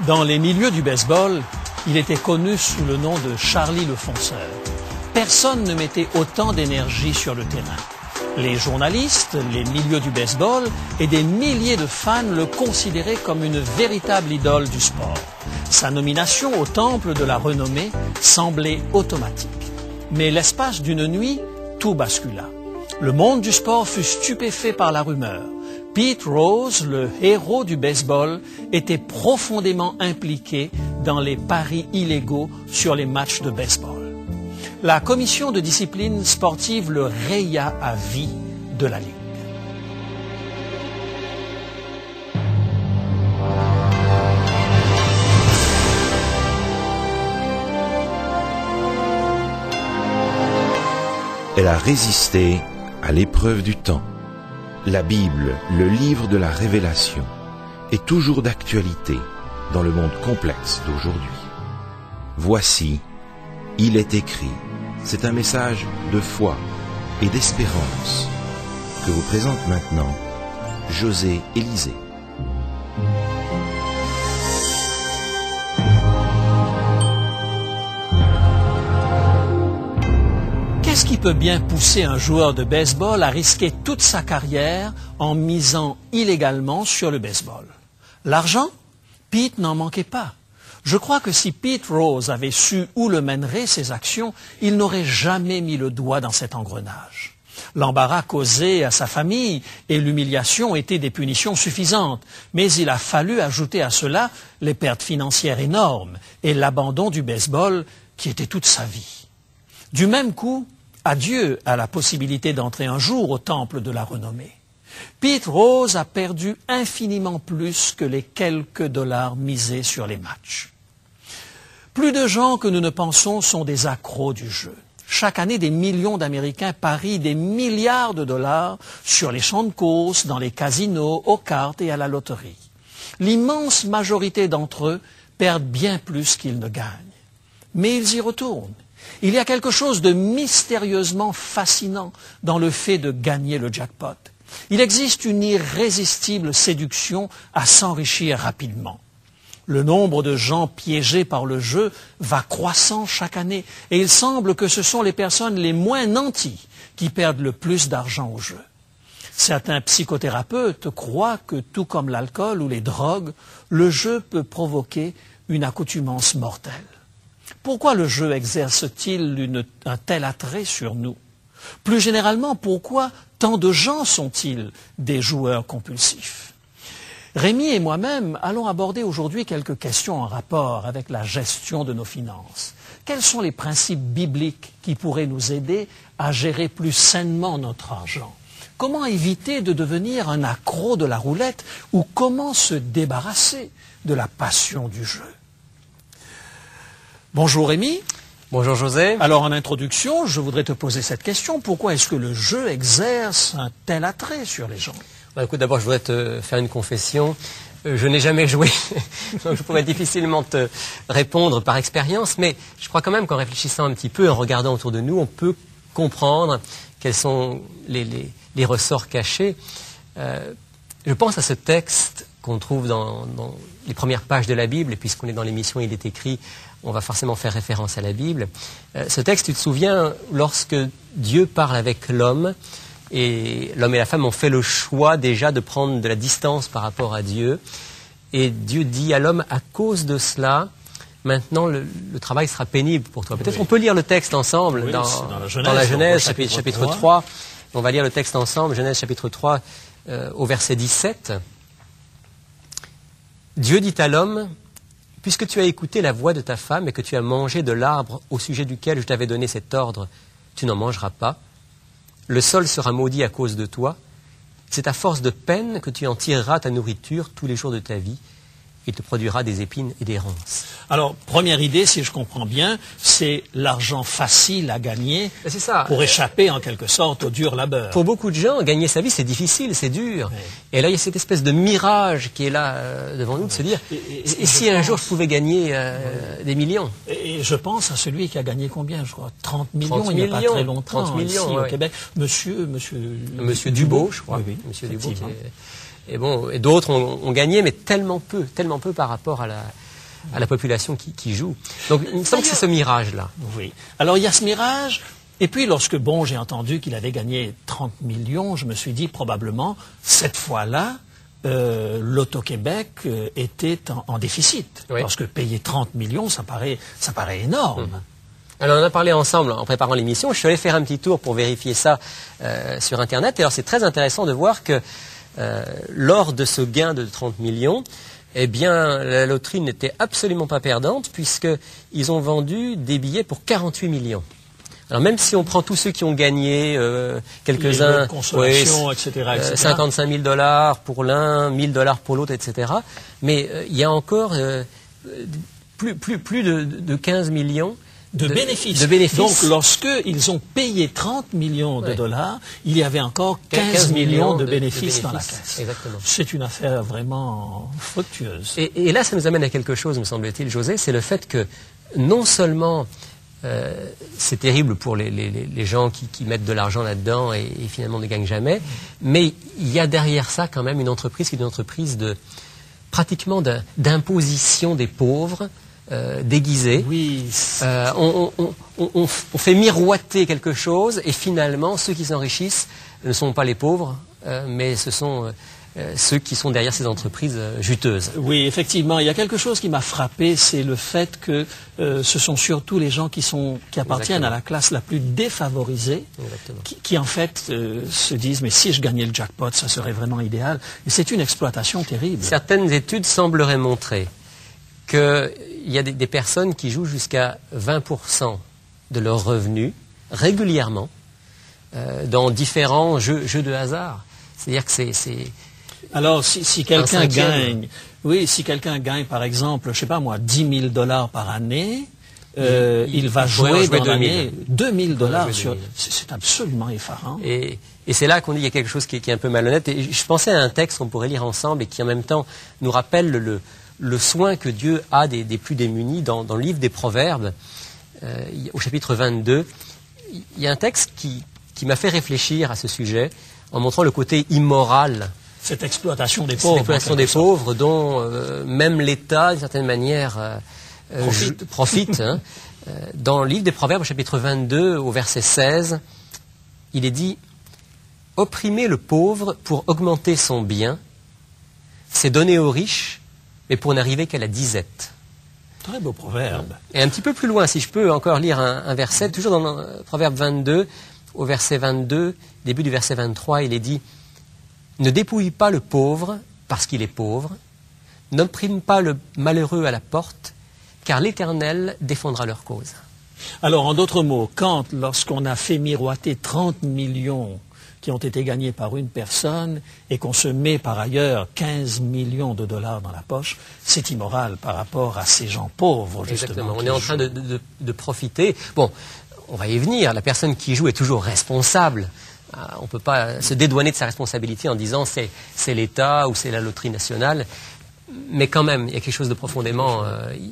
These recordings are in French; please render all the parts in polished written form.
Dans les milieux du baseball, il était connu sous le nom de Charlie le Fonceur. Personne ne mettait autant d'énergie sur le terrain. Les journalistes, les milieux du baseball et des milliers de fans le considéraient comme une véritable idole du sport. Sa nomination au temple de la renommée semblait automatique. Mais l'espace d'une nuit, tout bascula. Le monde du sport fut stupéfait par la rumeur. Pete Rose, le héros du baseball, était profondément impliqué dans les paris illégaux sur les matchs de baseball. La commission de discipline sportive le raya à vie de la Ligue. Elle a résisté à l'épreuve du temps. La Bible, le livre de la révélation, est toujours d'actualité dans le monde complexe d'aujourd'hui. Voici, il est écrit. C'est un message de foi et d'espérance que vous présente maintenant José Élysée. Qu'est-ce qui peut bien pousser un joueur de baseball à risquer toute sa carrière en misant illégalement sur le baseball? L'argent? Pete n'en manquait pas. Je crois que si Pete Rose avait su où le mèneraient ses actions, il n'aurait jamais mis le doigt dans cet engrenage. L'embarras causé à sa famille et l'humiliation étaient des punitions suffisantes, mais il a fallu ajouter à cela les pertes financières énormes et l'abandon du baseball qui était toute sa vie. Du même coup, adieu à la possibilité d'entrer un jour au temple de la renommée. Pete Rose a perdu infiniment plus que les quelques dollars misés sur les matchs. Plus de gens que nous ne pensons sont des accros du jeu. Chaque année, des millions d'Américains parient des milliards de dollars sur les champs de course, dans les casinos, aux cartes et à la loterie. L'immense majorité d'entre eux perdent bien plus qu'ils ne gagnent. Mais ils y retournent. Il y a quelque chose de mystérieusement fascinant dans le fait de gagner le jackpot. Il existe une irrésistible séduction à s'enrichir rapidement. Le nombre de gens piégés par le jeu va croissant chaque année et il semble que ce sont les personnes les moins nanties qui perdent le plus d'argent au jeu. Certains psychothérapeutes croient que, tout comme l'alcool ou les drogues, le jeu peut provoquer une accoutumance mortelle. Pourquoi le jeu exerce-t-il un tel attrait sur nous? Plus généralement, pourquoi tant de gens sont-ils des joueurs compulsifs? Rémi et moi-même allons aborder aujourd'hui quelques questions en rapport avec la gestion de nos finances. Quels sont les principes bibliques qui pourraient nous aider à gérer plus sainement notre argent? Comment éviter de devenir un accro de la roulette ou comment se débarrasser de la passion du jeu? Bonjour Rémi. Bonjour José. Alors en introduction, je voudrais te poser cette question. Pourquoi est-ce que le jeu exerce un tel attrait sur les gens? Écoute, d'abord je voudrais te faire une confession. Je n'ai jamais joué, donc je pourrais difficilement te répondre par expérience, mais je crois quand même qu'en réfléchissant un petit peu, en regardant autour de nous, on peut comprendre quels sont les ressorts cachés. Je pense à ce texte qu'on trouve dans les premières pages de la Bible, et puisqu'on est dans l'émission Il est écrit, on va forcément faire référence à la Bible. Ce texte, tu te souviens, lorsque Dieu parle avec l'homme, et l'homme et la femme ont fait le choix déjà de prendre de la distance par rapport à Dieu, et Dieu dit à l'homme, à cause de cela, maintenant le travail sera pénible pour toi. Peut-être on peut lire le texte ensemble Oui, dans la Genèse chapitre 3. On va lire le texte ensemble, Genèse chapitre 3 au verset 17. Dieu dit à l'homme, puisque tu as écouté la voix de ta femme et que tu as mangé de l'arbre au sujet duquel je t'avais donné cet ordre, tu n'en mangeras pas. Le sol sera maudit à cause de toi. C'est à force de peine que tu en tireras ta nourriture tous les jours de ta vie. Il te produira des épines et des ronces. Alors, première idée, si je comprends bien, c'est l'argent facile à gagner pour échapper en quelque sorte au dur labeur. Pour beaucoup de gens, gagner sa vie, c'est difficile, c'est dur. Oui. Et là, il y a cette espèce de mirage qui est là devant nous, de se dire, et si un jour je pouvais gagner des millions? Et je pense à celui qui a gagné combien, je crois, 30 millions, il n'y a pas très longtemps, 30 millions, ici, oui. au Québec. Monsieur Dubois, je crois. Oui, Monsieur Dubois. Et d'autres ont gagné, mais tellement peu par rapport à à la population qui joue. Donc il me semble que c'est ce mirage-là. Oui. Alors il y a ce mirage, et puis lorsque j'ai entendu qu'il avait gagné 30 millions, je me suis dit probablement, cette fois-là, l'Auto-Québec était en déficit. Oui. Parce que payer 30 millions, ça paraît énorme. Alors on en a parlé ensemble en préparant l'émission. Je suis allé faire un petit tour pour vérifier ça sur Internet. Et alors c'est très intéressant de voir que lors de ce gain de 30 millions, eh bien la loterie n'était absolument pas perdante puisqu'ils ont vendu des billets pour 48 millions. Alors même si on prend tous ceux qui ont gagné, quelques-uns, etc., 55 000 $ pour l'un, 1 000 $ pour l'autre, etc. Mais il y a encore plus de 15 millions de bénéfices. Donc, lorsqu'ils ont payé 30 millions de dollars, il y avait encore 15 millions de bénéfices dans la caisse. Exactement. C'est une affaire vraiment fructueuse. Et là, ça nous amène à quelque chose, me semble-t-il, José, c'est le fait que non seulement c'est terrible pour les gens qui mettent de l'argent là-dedans et finalement ne gagnent jamais, mais il y a derrière ça quand même une entreprise qui est une entreprise pratiquement d'imposition des pauvres, déguisés. Oui. On fait miroiter quelque chose et finalement ceux qui s'enrichissent ne sont pas les pauvres, mais ce sont ceux qui sont derrière ces entreprises juteuses. Oui, effectivement, il y a quelque chose qui m'a frappé, c'est le fait que ce sont surtout les gens qui appartiennent à la classe la plus défavorisée, qui en fait se disent mais si je gagnais le jackpot, ça serait vraiment idéal. Et c'est une exploitation terrible. Certaines études sembleraient montrer qu'il y a des personnes qui jouent jusqu'à 20% de leurs revenus régulièrement dans différents jeux de hasard. C'est-à-dire que c'est alors, si quelqu'un gagne, si quelqu'un gagne, par exemple, je sais pas moi, 10 000 $ par année, il va jouer dans l'année 2 000 $. C'est absolument effarant. Et c'est là qu'on dit qu'il y a quelque chose qui est un peu malhonnête. Et je pensais à un texte qu'on pourrait lire ensemble et qui en même temps nous rappelle le soin que Dieu a des plus démunis dans le livre des Proverbes, au chapitre 22. Il y a un texte qui m'a fait réfléchir à ce sujet en montrant le côté immoral. Cette exploitation des pauvres. Cette exploitation des pauvres dont même l'État, d'une certaine manière, profite. Dans le livre des Proverbes, au chapitre 22, au verset 16, il est dit « Opprimer le pauvre pour augmenter son bien, c'est donner aux riches, mais pour n'arriver qu'à la disette. » Très beau proverbe. Et un petit peu plus loin, si je peux encore lire un verset, toujours dans le Proverbe 22, au verset 22, début du verset 23, il est dit « Ne dépouille pas le pauvre parce qu'il est pauvre, n'opprime pas le malheureux à la porte, car l'Éternel défendra leur cause. » Alors, en d'autres mots, lorsqu'on a fait miroiter 30 millions qui ont été gagnés par une personne et qu'on se met par ailleurs 15 millions de dollars dans la poche, c'est immoral par rapport à ces gens pauvres, justement. Exactement, on est en train de profiter. Bon, on va y venir, la personne qui joue est toujours responsable. On ne peut pas se dédouaner de sa responsabilité en disant c'est l'État ou c'est la loterie nationale. Mais quand même, il y a quelque chose de profondément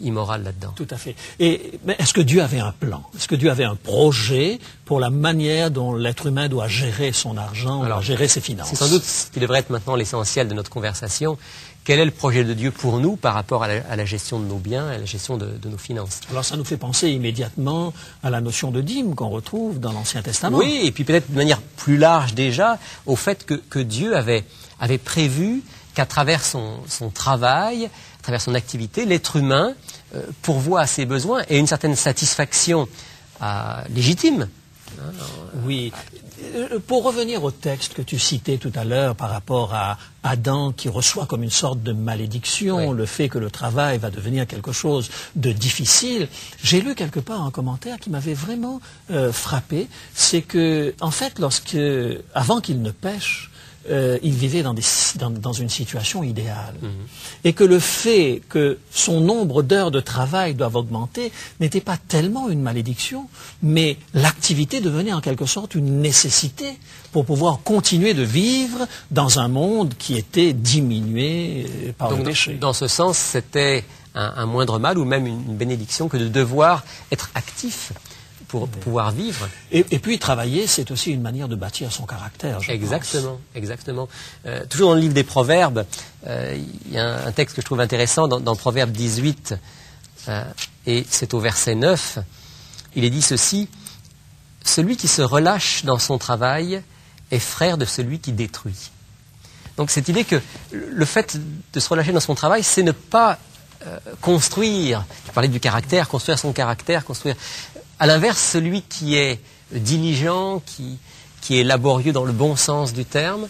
immoral là-dedans. Tout à fait. Mais est-ce que Dieu avait un plan? Est-ce que Dieu avait un projet pour la manière dont l'être humain doit gérer son argent, doit gérer ses finances? C'est sans doute ce qui devrait être maintenant l'essentiel de notre conversation. Quel est le projet de Dieu pour nous par rapport à la gestion de nos biens, à la gestion de nos finances? Alors ça nous fait penser immédiatement à la notion de dîme qu'on retrouve dans l'Ancien Testament. Oui, et puis peut-être de manière plus large déjà, au fait que Dieu avait prévu qu'à travers son travail, à travers son activité, l'être humain pourvoit à ses besoins et une certaine satisfaction légitime. Oui. Pour revenir au texte que tu citais tout à l'heure par rapport à Adam qui reçoit comme une sorte de malédiction le fait que le travail va devenir quelque chose de difficile, j'ai lu quelque part un commentaire qui m'avait vraiment frappé, c'est que, en fait, avant qu'il ne pêche, il vivait dans une situation idéale. Et que le fait que son nombre d'heures de travail doive augmenter n'était pas tellement une malédiction, mais l'activité devenait en quelque sorte une nécessité pour pouvoir continuer de vivre dans un monde qui était diminué par le péché. Dans ce sens, c'était un moindre mal ou même une bénédiction que de devoir être actif pour pouvoir vivre. Et puis travailler, c'est aussi une manière de bâtir son caractère, je pense. Exactement. Toujours dans le livre des Proverbes, il y a un texte que je trouve intéressant dans le Proverbe 18, et c'est au verset 9, il est dit ceci: « Celui qui se relâche dans son travail est frère de celui qui détruit. » Donc cette idée que le fait de se relâcher dans son travail, c'est ne pas construire, tu parlais du caractère, construire son caractère, construire... À l'inverse, celui qui est diligent, qui est laborieux dans le bon sens du terme,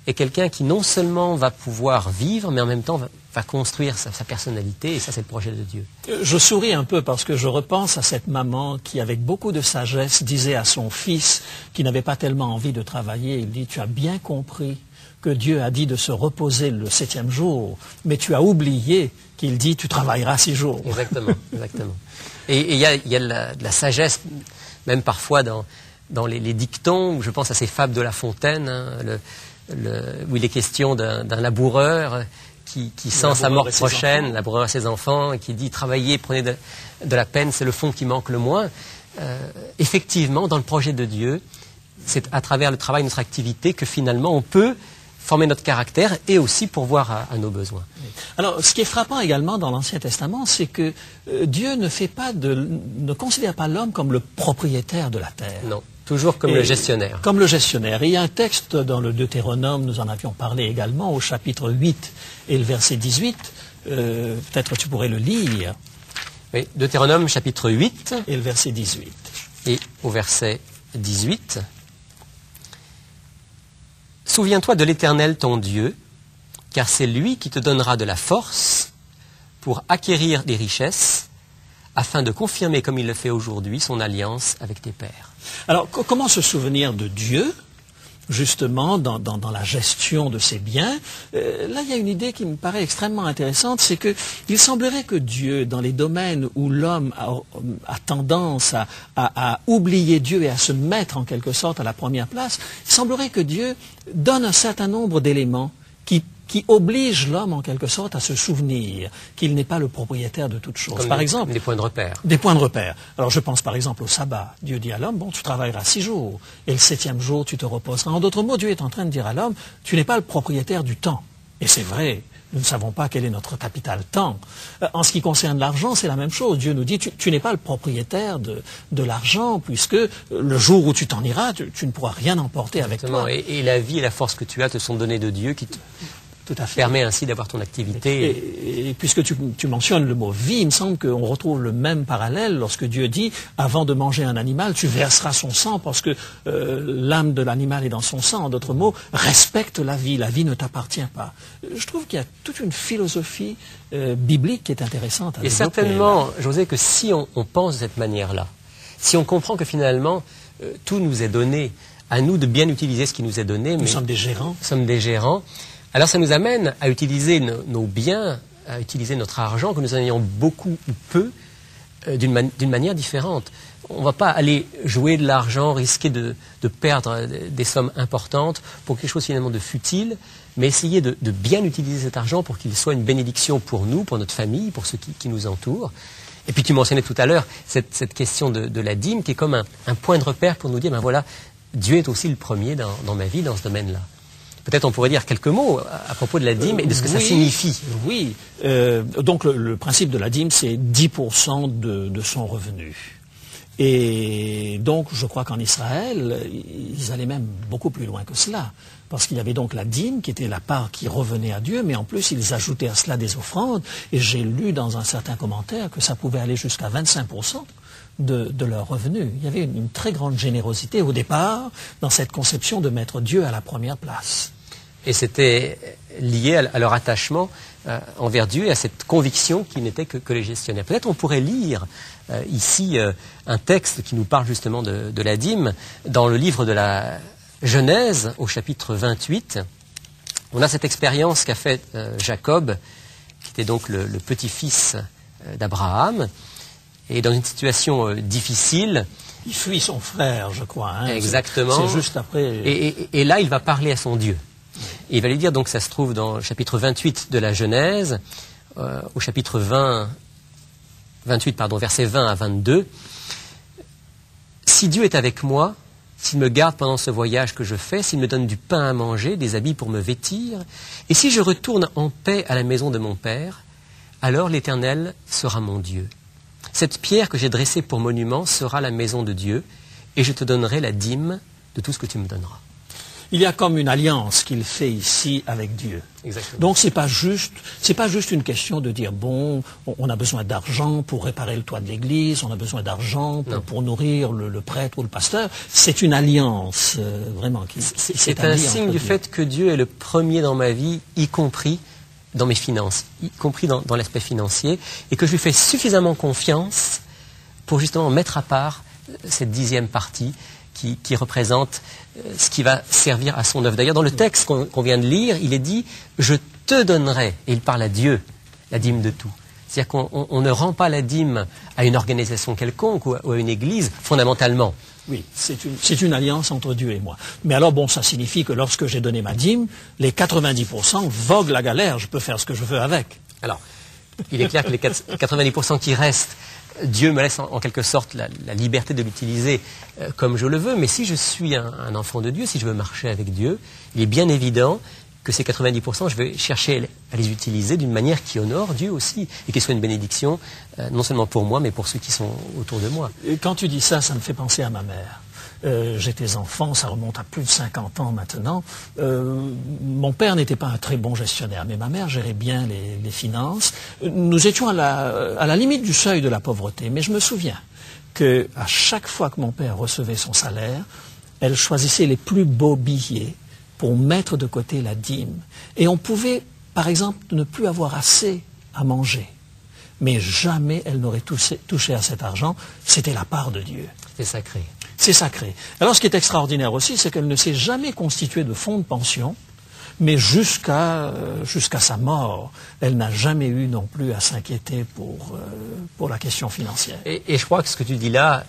est quelqu'un qui non seulement va pouvoir vivre, mais en même temps va construire sa personnalité, et ça c'est le projet de Dieu. Je souris un peu parce que je repense à cette maman qui, avec beaucoup de sagesse, disait à son fils, qui n'avait pas tellement envie de travailler, il dit: « Tu as bien compris que Dieu a dit de se reposer le 7e jour, mais tu as oublié qu'il dit tu travailleras 6 jours. » Exactement. Et il y a de la sagesse, même parfois dans les dictons, je pense à ces fables de La Fontaine, où il est question d'un laboureur qui sent sa mort prochaine, laboureur à ses enfants, et qui dit travaillez, prenez de la peine, c'est le fond qui manque le moins. Effectivement, dans le projet de Dieu, c'est à travers le travail, notre activité, que finalement on peut former notre caractère et aussi pourvoir à nos besoins. Alors, ce qui est frappant également dans l'Ancien Testament, c'est que Dieu ne considère pas l'homme comme le propriétaire de la terre. Non, toujours comme le gestionnaire. Comme le gestionnaire. Et il y a un texte dans le Deutéronome, nous en avions parlé également, au chapitre 8 et le verset 18. Peut-être tu pourrais le lire. Oui, Deutéronome chapitre 8. Et le verset 18. Et au verset 18... Souviens-toi de l'Éternel ton Dieu, car c'est lui qui te donnera de la force pour acquérir des richesses, afin de confirmer, comme il le fait aujourd'hui, son alliance avec tes pères. Alors, comment se souvenir de Dieu, justement, dans la gestion de ses biens? Là, il y a une idée qui me paraît extrêmement intéressante, c'est qu'il semblerait que Dieu, dans les domaines où l'homme a tendance à oublier Dieu et à se mettre en quelque sorte à la première place, il semblerait que Dieu donne un certain nombre d'éléments qui obligent l'homme en quelque sorte à se souvenir qu'il n'est pas le propriétaire de toute chose. Par exemple, des points de repère. Des points de repère. Alors je pense par exemple au sabbat. Dieu dit à l'homme, bon, tu travailleras 6 jours, et le 7e jour tu te reposeras. En d'autres mots, Dieu est en train de dire à l'homme, tu n'es pas le propriétaire du temps. Et c'est vrai, nous ne savons pas quel est notre capital temps. En ce qui concerne l'argent, c'est la même chose. Dieu nous dit, tu n'es pas le propriétaire de l'argent, puisque le jour où tu t'en iras, tu ne pourras rien emporter avec toi. Et la vie et la force que tu as te sont données de Dieu qui te permet ainsi d'avoir ton activité. Et puisque tu mentionnes le mot vie, il me semble qu'on retrouve le même parallèle lorsque Dieu dit, avant de manger un animal, tu verseras son sang parce que l'âme de l'animal est dans son sang. En d'autres mots, respecte la vie ne t'appartient pas. Je trouve qu'il y a toute une philosophie biblique qui est intéressante à développer. Et certainement, José, que si on pense de cette manière-là, si on comprend que finalement, tout nous est donné, à nous de bien utiliser ce qui nous est donné. Nous sommes des gérants. Nous sommes des gérants. Alors ça nous amène à utiliser nos biens, à utiliser notre argent, que nous en ayons beaucoup ou peu, d'une manière différente. On ne va pas aller jouer de l'argent, risquer de perdre des sommes importantes pour quelque chose finalement de futile, mais essayer de bien utiliser cet argent pour qu'il soit une bénédiction pour nous, pour notre famille, pour ceux qui nous entourent. Et puis tu mentionnais tout à l'heure cette question de la dîme qui est comme un point de repère pour nous dire, ben voilà, Dieu est aussi le premier dans ma vie, dans ce domaine-là. Peut-être on pourrait dire quelques mots à propos de la dîme et de ce que ça signifie. Oui, donc le principe de la dîme, c'est 10% de son revenu. Et donc, je crois qu'en Israël, ils allaient même beaucoup plus loin que cela. Parce qu'il y avait donc la dîme, qui était la part qui revenait à Dieu, mais en plus, ils ajoutaient à cela des offrandes. Et j'ai lu dans un certain commentaire que ça pouvait aller jusqu'à 25% de leurs revenus. Il y avait une très grande générosité au départ dans cette conception de mettre Dieu à la première place. Et c'était lié à leur attachement envers Dieu et à cette conviction qu'ils n'étaient que les gestionnaires. Peut-être on pourrait lire ici un texte qui nous parle justement de la dîme. Dans le livre de la Genèse, au chapitre 28, on a cette expérience qu'a faite Jacob, qui était donc le petit-fils d'Abraham. Et dans une situation difficile... Il fuit son frère, je crois. Hein. Exactement. C'est juste après... Et là, il va parler à son Dieu. Et il va lui dire, donc ça se trouve dans le chapitre 28 de la Genèse, au chapitre 28, versets 20 à 22. si Dieu est avec moi, s'il me garde pendant ce voyage que je fais, s'il me donne du pain à manger, des habits pour me vêtir, et si je retourne en paix à la maison de mon Père, alors l'Éternel sera mon Dieu. Cette pierre que j'ai dressée pour monument sera la maison de Dieu, et je te donnerai la dîme de tout ce que tu me donneras. Il y a comme une alliance qu'il fait ici avec Dieu. Exactement. Donc c'est pas juste une question de dire bon, on a besoin d'argent pour réparer le toit de l'église, on a besoin d'argent pour nourrir le prêtre ou le pasteur. C'est une alliance vraiment qui c'est un signe du fait que Dieu est le premier dans ma vie, y compris dans mes finances, y compris dans l'aspect financier, et que je lui fais suffisamment confiance pour justement mettre à part cette 10e partie qui représente ce qui va servir à son œuvre. D'ailleurs, dans le texte qu'on vient de lire, il est dit « je te donnerai », et il parle à Dieu, la dîme de tout. C'est-à-dire qu'on ne rend pas la dîme à une organisation quelconque ou à une église, fondamentalement. Oui, c'est une alliance entre Dieu et moi. Mais alors, bon, ça signifie que lorsque j'ai donné ma dîme, les 90% voguent la galère, je peux faire ce que je veux avec. Alors, il est clair que les 90% qui restent, Dieu me laisse en quelque sorte la liberté de l'utiliser comme je le veux, mais si je suis un enfant de Dieu, si je veux marcher avec Dieu, il est bien évident que ces 90%, je vais chercher à les utiliser d'une manière qui honore Dieu aussi, et qui soit une bénédiction, non seulement pour moi, mais pour ceux qui sont autour de moi. Et quand tu dis ça, ça me fait penser à ma mère. J'étais enfant, ça remonte à plus de 50 ans maintenant. Mon père n'était pas un très bon gestionnaire, mais ma mère gérait bien les finances. Nous étions à la limite du seuil de la pauvreté, mais je me souviens qu'à chaque fois que mon père recevait son salaire, elle choisissait les plus beaux billets pour mettre de côté la dîme. Et on pouvait, par exemple, ne plus avoir assez à manger. Mais jamais elle n'aurait touché à cet argent. C'était la part de Dieu. C'est sacré. C'est sacré. Alors ce qui est extraordinaire aussi, c'est qu'elle ne s'est jamais constituée de fonds de pension, mais jusqu'à sa mort, elle n'a jamais eu non plus à s'inquiéter pour la question financière. Et je crois que ce que tu dis là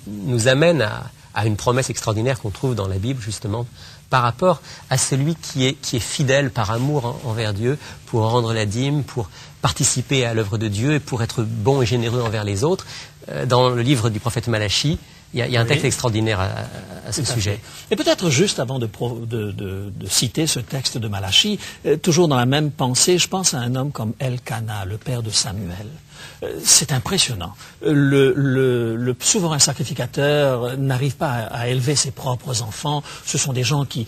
nous amène à une promesse extraordinaire qu'on trouve dans la Bible, justement, par rapport à celui qui est fidèle par amour envers Dieu, pour rendre la dîme, pour participer à l'œuvre de Dieu et pour être bon et généreux envers les autres. Dans le livre du prophète Malachie, il y a un texte extraordinaire à ce sujet. Et peut-être juste avant de citer ce texte de Malachie, toujours dans la même pensée, je pense à un homme comme Elkana, le père de Samuel. C'est impressionnant. Le souverain sacrificateur n'arrive pas à élever ses propres enfants. Ce sont des gens qui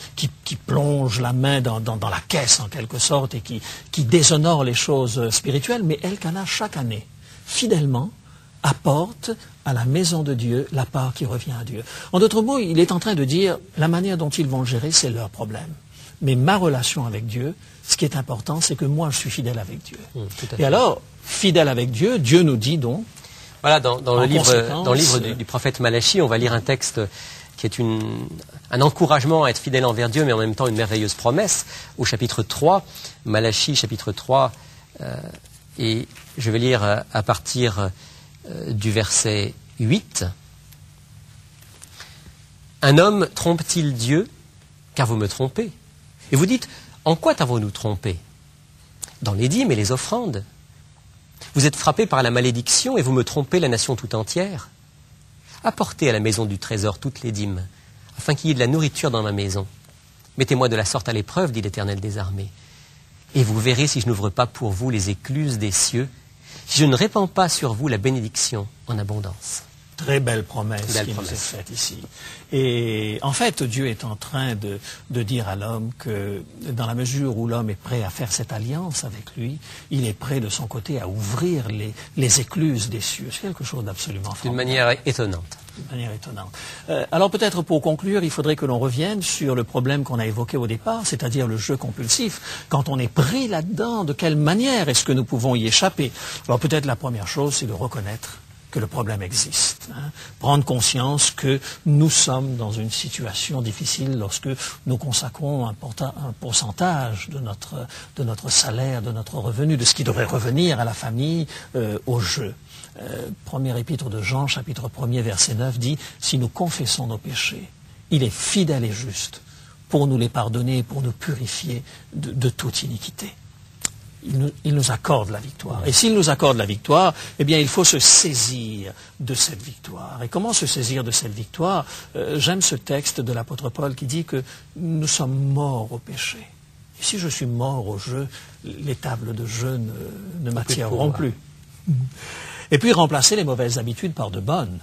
plongent la main dans la caisse en quelque sorte et qui déshonorent les choses spirituelles. Mais Elkana, chaque année, fidèlement, apporte à la maison de Dieu la part qui revient à Dieu. En d'autres mots, il est en train de dire, la manière dont ils vont le gérer, c'est leur problème. Mais ma relation avec Dieu, ce qui est important, c'est que moi, je suis fidèle avec Dieu. Et alors, fidèle avec Dieu, Dieu nous dit donc... Voilà, dans le livre du prophète Malachie, on va lire un texte qui est un encouragement à être fidèle envers Dieu, mais en même temps une merveilleuse promesse, au chapitre 3, Malachie, chapitre 3, et je vais lire à partir du verset 8. « Un homme trompe-t-il Dieu? Car vous me trompez. Et vous dites, en quoi t'avons-nous trompé? Dans les dîmes et les offrandes. Vous êtes frappés par la malédiction et vous me trompez la nation tout entière. Apportez à la maison du trésor toutes les dîmes, afin qu'il y ait de la nourriture dans ma maison. Mettez-moi de la sorte à l'épreuve, dit l'Éternel des armées. Et vous verrez si je n'ouvre pas pour vous les écluses des cieux, si je ne répands pas sur vous la bénédiction en abondance. » Très belle promesse qui nous est faite ici. Et en fait, Dieu est en train de dire à l'homme que dans la mesure où l'homme est prêt à faire cette alliance avec lui, il est prêt de son côté à ouvrir les écluses des cieux. C'est quelque chose d'absolument formidable. D'une manière étonnante. D'une manière étonnante. Alors peut-être pour conclure, il faudrait que l'on revienne sur le problème qu'on a évoqué au départ, c'est-à-dire le jeu compulsif. Quand on est pris là-dedans, de quelle manière est-ce que nous pouvons y échapper? Alors peut-être la première chose, c'est de reconnaître que le problème existe. Prendre conscience que nous sommes dans une situation difficile lorsque nous consacrons un pourcentage de notre salaire, de notre revenu, de ce qui devrait revenir à la famille, au jeu. Premier épître de Jean, chapitre 1er, verset 9, dit « Si nous confessons nos péchés, il est fidèle et juste pour nous les pardonner et pour nous purifier de toute iniquité. » il nous accorde la victoire. Et s'il nous accorde la victoire, eh bien, il faut se saisir de cette victoire. Et comment se saisir de cette victoire? J'aime ce texte de l'apôtre Paul qui dit que nous sommes morts au péché. Et si je suis mort au jeu, les tables de jeu ne m'attireront plus. Et puis remplacer les mauvaises habitudes par de bonnes.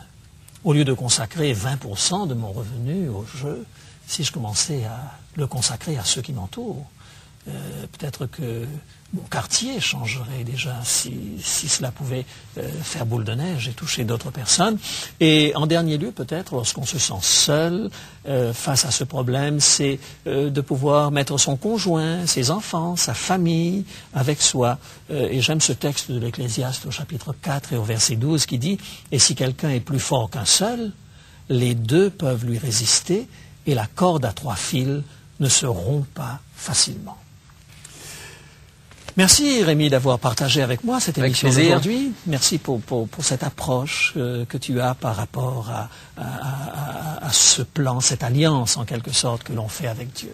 Au lieu de consacrer 20% de mon revenu au jeu, si je commençais à le consacrer à ceux qui m'entourent, peut-être que mon quartier changerait déjà si cela pouvait faire boule de neige et toucher d'autres personnes. Et en dernier lieu, peut-être, lorsqu'on se sent seul face à ce problème, c'est de pouvoir mettre son conjoint, ses enfants, sa famille avec soi. Et j'aime ce texte de l'Ecclésiaste au chapitre 4 et au verset 12 qui dit « Et si quelqu'un est plus fort qu'un seul, les deux peuvent lui résister et la corde à 3 fils ne se rompt pas facilement. » Merci Rémi d'avoir partagé avec moi cette émission d'aujourd'hui. Merci pour cette approche que tu as par rapport à ce plan, cette alliance en quelque sorte que l'on fait avec Dieu.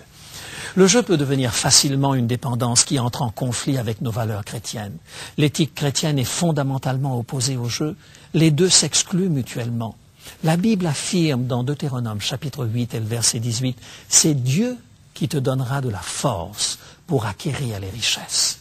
Le jeu peut devenir facilement une dépendance qui entre en conflit avec nos valeurs chrétiennes. L'éthique chrétienne est fondamentalement opposée au jeu. Les deux s'excluent mutuellement. La Bible affirme dans Deutéronome chapitre 8 et le verset 18, « C'est Dieu qui te donnera de la force pour acquérir les richesses. »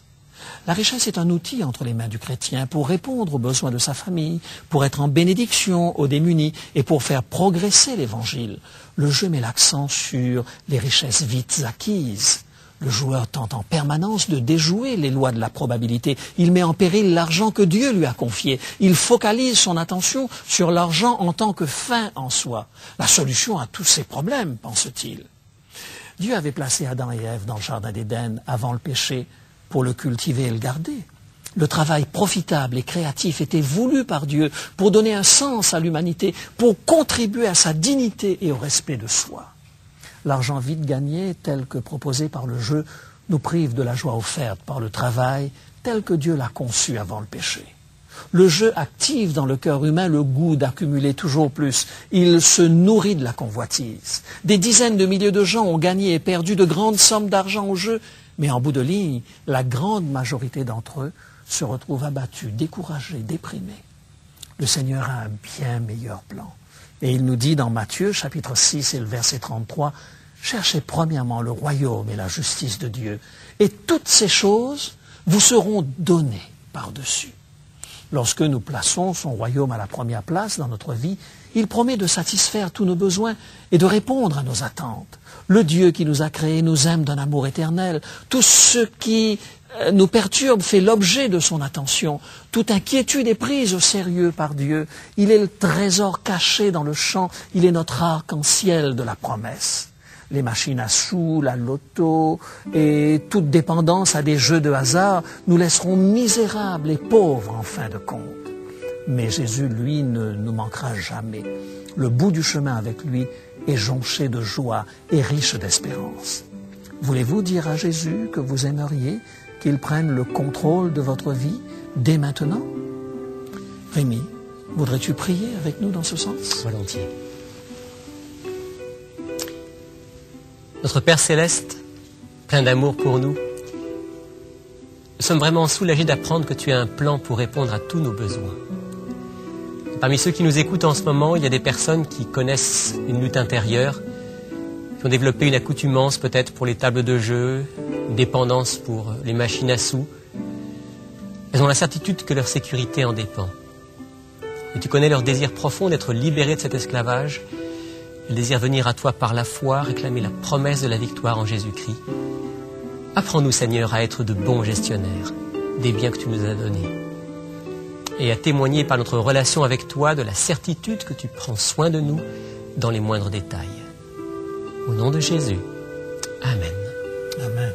La richesse est un outil entre les mains du chrétien pour répondre aux besoins de sa famille, pour être en bénédiction aux démunis et pour faire progresser l'Évangile. Le jeu met l'accent sur les richesses vite acquises. Le joueur tente en permanence de déjouer les lois de la probabilité. Il met en péril l'argent que Dieu lui a confié. Il focalise son attention sur l'argent en tant que fin en soi. La solution à tous ces problèmes, pense-t-il. Dieu avait placé Adam et Ève dans le jardin d'Éden avant le péché pour le cultiver et le garder. Le travail profitable et créatif était voulu par Dieu pour donner un sens à l'humanité, pour contribuer à sa dignité et au respect de soi. L'argent vite gagné, tel que proposé par le jeu, nous prive de la joie offerte par le travail, tel que Dieu l'a conçu avant le péché. Le jeu active dans le cœur humain le goût d'accumuler toujours plus. Il se nourrit de la convoitise. Des dizaines de milliers de gens ont gagné et perdu de grandes sommes d'argent au jeu, mais en bout de ligne, la grande majorité d'entre eux se retrouvent abattus, découragés, déprimés. Le Seigneur a un bien meilleur plan. Et il nous dit dans Matthieu, chapitre 6 et le verset 33, « Cherchez premièrement le royaume et la justice de Dieu, et toutes ces choses vous seront données par-dessus. » Lorsque nous plaçons son royaume à la première place dans notre vie, il promet de satisfaire tous nos besoins et de répondre à nos attentes. Le Dieu qui nous a créés nous aime d'un amour éternel. Tout ce qui nous perturbe fait l'objet de son attention. Toute inquiétude est prise au sérieux par Dieu. Il est le trésor caché dans le champ. Il est notre arc-en-ciel de la promesse. Les machines à sous, la loto et toute dépendance à des jeux de hasard nous laisseront misérables et pauvres en fin de compte. Mais Jésus, lui, ne nous manquera jamais. Le bout du chemin avec lui est jonché de joie et riche d'espérance. Voulez-vous dire à Jésus que vous aimeriez qu'il prenne le contrôle de votre vie dès maintenant? Rémi, voudrais-tu prier avec nous dans ce sens? Volontiers. Notre Père Céleste, plein d'amour pour nous, nous sommes vraiment soulagés d'apprendre que tu as un plan pour répondre à tous nos besoins. Parmi ceux qui nous écoutent en ce moment, il y a des personnes qui connaissent une lutte intérieure, qui ont développé une accoutumance peut-être pour les tables de jeu, une dépendance pour les machines à sous. Elles ont la certitude que leur sécurité en dépend. Et tu connais leur désir profond d'être libérés de cet esclavage. Ils désirent venir à toi par la foi, réclamer la promesse de la victoire en Jésus-Christ. Apprends-nous, Seigneur, à être de bons gestionnaires des biens que tu nous as donnés et à témoigner par notre relation avec toi de la certitude que tu prends soin de nous dans les moindres détails. Au nom de Jésus. Amen. Amen.